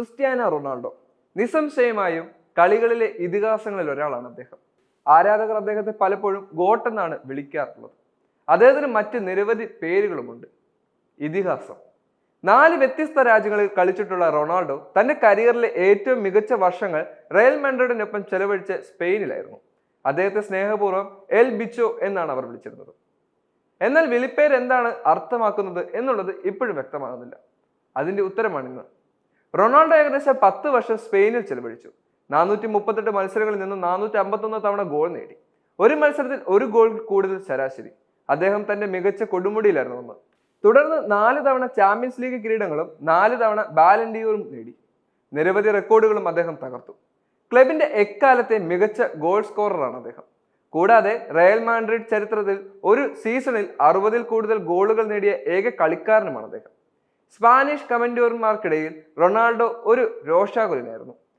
Cristiano Ronaldo നിസ്സംശയമായും കളികളിലെ ഇതിഹാസങ്ങളിൽ ഒരാളാണ് അദ്ദേഹം. ആരാധകർ അദ്ദേഹത്തെ പലപ്പോഴും ഗോട്ട് എന്നാണ് വിളിക്കാറുള്ളത്. അദ്ദേഹത്തിന് മറ്റ് നിരവധി പേരുകളുമുണ്ട്. ഇതിഹാസം. 4 വ്യത്യസ്ത രാജ്യങ്ങളിൽ കളിച്ചിട്ടുള്ള റൊണാൾഡോ തന്റെ കരിയറിലെ ഏറ്റവും മികച്ച വർഷങ്ങൾ റയൽ മാഡ്രിഡിനൊപ്പം ചെലവഴിച്ച് സ്പെയിനിലായിരുന്നു. അദ്ദേഹത്തെ സ്നേഹപൂർവ്വം എൽ ബിച്ചോ എന്നാണ് അവർ വിളിച്ചിരുന്നത്. എന്നാൽ വിളിപ്പേര് എന്താണ് അർത്ഥമാക്കുന്നത് എന്നുള്ളത് ഇപ്പോഴും വ്യക്തമാകുന്നില്ല. അതിന്റെ ഉത്തരമാണിന്ന്. റൊണാൾഡോ ഏകദേശം 10 വർഷം സ്പെയിനിൽ ചെലവഴിച്ചു. 438 മത്സരങ്ങളിൽ നിന്ന് 451 തവണ ഗോൾ നേടി. ഒരു മത്സരത്തിൽ 1 ഗോൾ കൂടുതൽ ശരാശരി. അദ്ദേഹം തന്റെ മികച്ച കൊടുമുടിയിലായിരുന്നു ഒന്ന്. തുടർന്ന് 4 തവണ ചാമ്പ്യൻസ് ലീഗ് കിരീടങ്ങളും 4 തവണ ബാലൻഡിയോറും നേടി. നിരവധി റെക്കോർഡുകളും അദ്ദേഹം തകർത്തു. ക്ലബിന്റെ എക്കാലത്തെ മികച്ച ഗോൾ സ്കോററാണ് അദ്ദേഹം. കൂടാതെ റയൽ മാഡ്രിഡ് ചരിത്രത്തിൽ ഒരു സീസണിൽ 60-ൽ കൂടുതൽ ഗോളുകൾ നേടിയ ഏക കളിക്കാരനുമാണ് അദ്ദേഹം. സ്പാനിഷ് കമന്റേറ്റർമാർക്കിടയിൽ റൊണാൾഡോ ഒരു രോഷാകുലനായിരുന്നു.